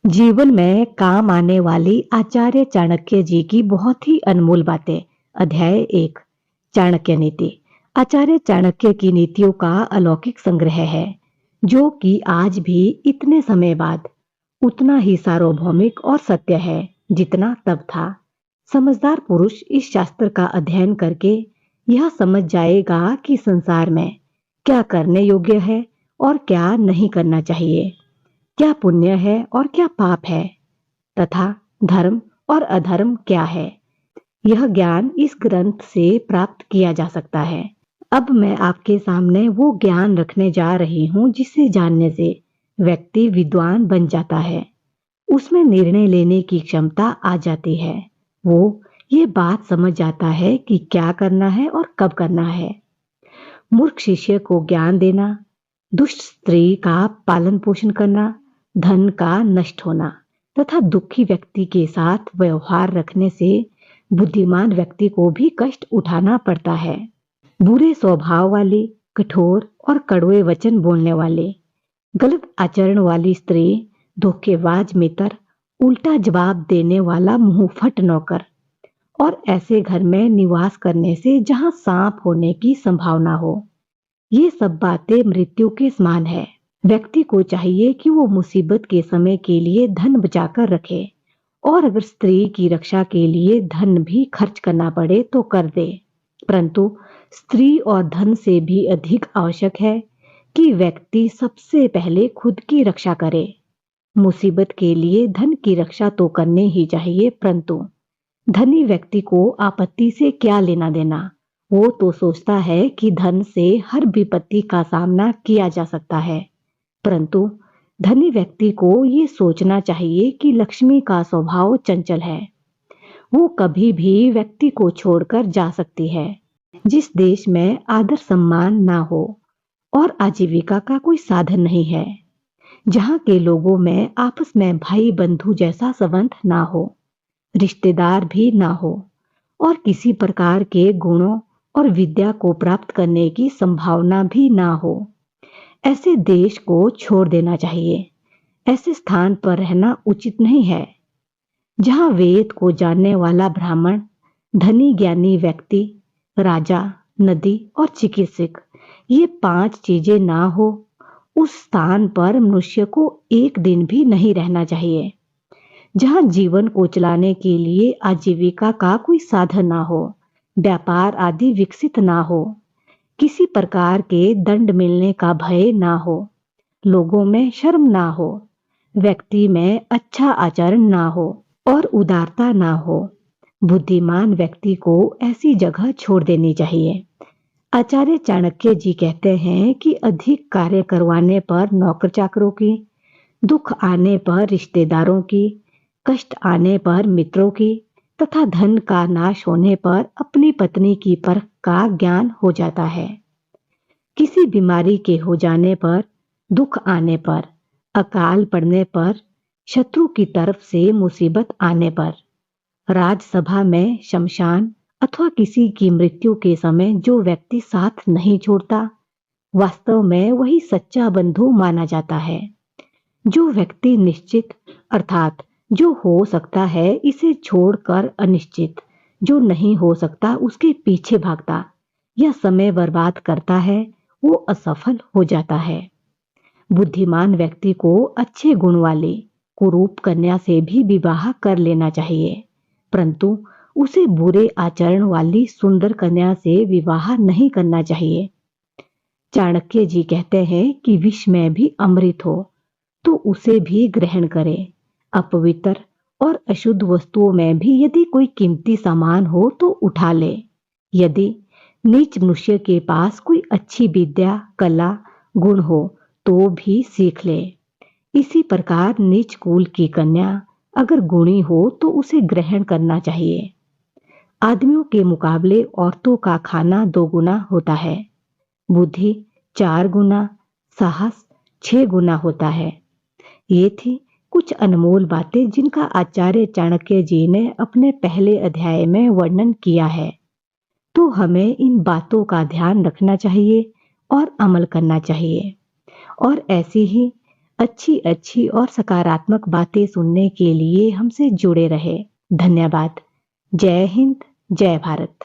जीवन में काम आने वाली आचार्य चाणक्य जी की बहुत ही अनमोल बातें। अध्याय 1। चाणक्य नीति। आचार्य चाणक्य की नीतियों का अलौकिक संग्रह है, जो कि आज भी इतने समय बाद उतना ही सार्वभौमिक और सत्य है जितना तब था। समझदार पुरुष इस शास्त्र का अध्ययन करके यह समझ जाएगा कि संसार में क्या करने योग्य है और क्या नहीं करना चाहिए, क्या पुण्य है और क्या पाप है, तथा धर्म और अधर्म क्या है। यह ज्ञान इस ग्रंथ से प्राप्त किया जा सकता है। अब मैं आपके सामने वो ज्ञान रखने जा रही हूँ जिसे जानने से व्यक्ति विद्वान बन जाता है, उसमें निर्णय लेने की क्षमता आ जाती है। वो ये बात समझ जाता है कि क्या करना है और कब करना है। मूर्ख शिष्य को ज्ञान देना, दुष्ट स्त्री का पालन पोषण करना, धन का नष्ट होना तथा दुखी व्यक्ति के साथ व्यवहार रखने से बुद्धिमान व्यक्ति को भी कष्ट उठाना पड़ता है। बुरे स्वभाव वाली, कठोर और कड़वे वचन बोलने वाले, गलत आचरण वाली स्त्री, धोखेबाज मित्र, उल्टा जवाब देने वाला मुंहफट नौकर और ऐसे घर में निवास करने से जहां सांप होने की संभावना हो, ये सब बातें मृत्यु के समान है। व्यक्ति को चाहिए कि वो मुसीबत के समय के लिए धन बचाकर रखे, और अगर स्त्री की रक्षा के लिए धन भी खर्च करना पड़े तो कर दे। परंतु स्त्री और धन से भी अधिक आवश्यक है कि व्यक्ति सबसे पहले खुद की रक्षा करे। मुसीबत के लिए धन की रक्षा तो करनी ही चाहिए, परंतु धनी व्यक्ति को आपत्ति से क्या लेना देना। वो तो सोचता है कि धन से हर विपत्ति का सामना किया जा सकता है, परंतु धनी व्यक्ति को ये सोचना चाहिए कि लक्ष्मी का स्वभाव चंचल है, वो कभी भी व्यक्ति को छोड़कर जा सकती है। जिस देश में आदर सम्मान ना हो और आजीविका का कोई साधन नहीं है, जहाँ के लोगों में आपस में भाई बंधु जैसा संबंध ना हो, रिश्तेदार भी ना हो और किसी प्रकार के गुणों और विद्या को प्राप्त करने की संभावना भी ना हो, ऐसे देश को छोड़ देना चाहिए। ऐसे स्थान पर रहना उचित नहीं है। जहाँ वेद को जानने वाला ब्राह्मण, धनी ज्ञानी व्यक्ति, राजा, नदी और चिकित्सक, ये 5 चीजें ना हो, उस स्थान पर मनुष्य को एक दिन भी नहीं रहना चाहिए। जहाँ जीवन को चलाने के लिए आजीविका का कोई साधन ना हो, व्यापार आदि विकसित ना हो, किसी प्रकार के दंड मिलने का भय ना हो, लोगों में शर्म ना हो, व्यक्ति में अच्छा आचरण ना हो और उदारता ना हो, बुद्धिमान व्यक्ति को ऐसी जगह छोड़ देनी चाहिए। आचार्य चाणक्य जी कहते हैं कि अधिक कार्य करवाने पर नौकर चाकरों की, दुख आने पर रिश्तेदारों की, कष्ट आने पर मित्रों की तथा धन का नाश होने पर अपनी पत्नी की परख का ज्ञान हो जाता है। किसी बीमारी के हो जाने पर, दुख आने पर, अकाल पड़ने पर, शत्रु की तरफ से मुसीबत आने पर, राजसभा में, शमशान अथवा किसी की मृत्यु के समय जो व्यक्ति साथ नहीं छोड़ता, वास्तव में वही सच्चा बंधु माना जाता है। जो व्यक्ति निश्चित अर्थात जो हो सकता है इसे छोड़कर अनिश्चित, जो नहीं हो सकता उसके पीछे भागता या समय बर्बाद करता है, वो असफल हो जाता है। बुद्धिमान व्यक्ति को अच्छे गुण वाली कुरूप कन्या से भी विवाह कर लेना चाहिए, परंतु उसे बुरे आचरण वाली सुंदर कन्या से विवाह नहीं करना चाहिए। चाणक्य जी कहते हैं कि विष में भी अमृत हो तो उसे भी ग्रहण करे। अपवित्र और अशुद्ध वस्तुओं में भी यदि कोई कीमती सामान हो तो उठा ले। यदि नीच मनुष्य के पास कोई अच्छी विद्या, कला, गुण हो तो भी सीख ले। इसी प्रकार नीच कुल की कन्या अगर गुणी हो तो उसे ग्रहण करना चाहिए। आदमियों के मुकाबले औरतों का खाना 2 गुना होता है, बुद्धि 4 गुना, साहस 6 गुना होता है। ये थी कुछ अनमोल बातें जिनका आचार्य चाणक्य जी ने अपने पहले अध्याय में वर्णन किया है। तो हमें इन बातों का ध्यान रखना चाहिए और अमल करना चाहिए, और ऐसी ही अच्छी अच्छी और सकारात्मक बातें सुनने के लिए हमसे जुड़े रहे। धन्यवाद। जय हिंद, जय भारत।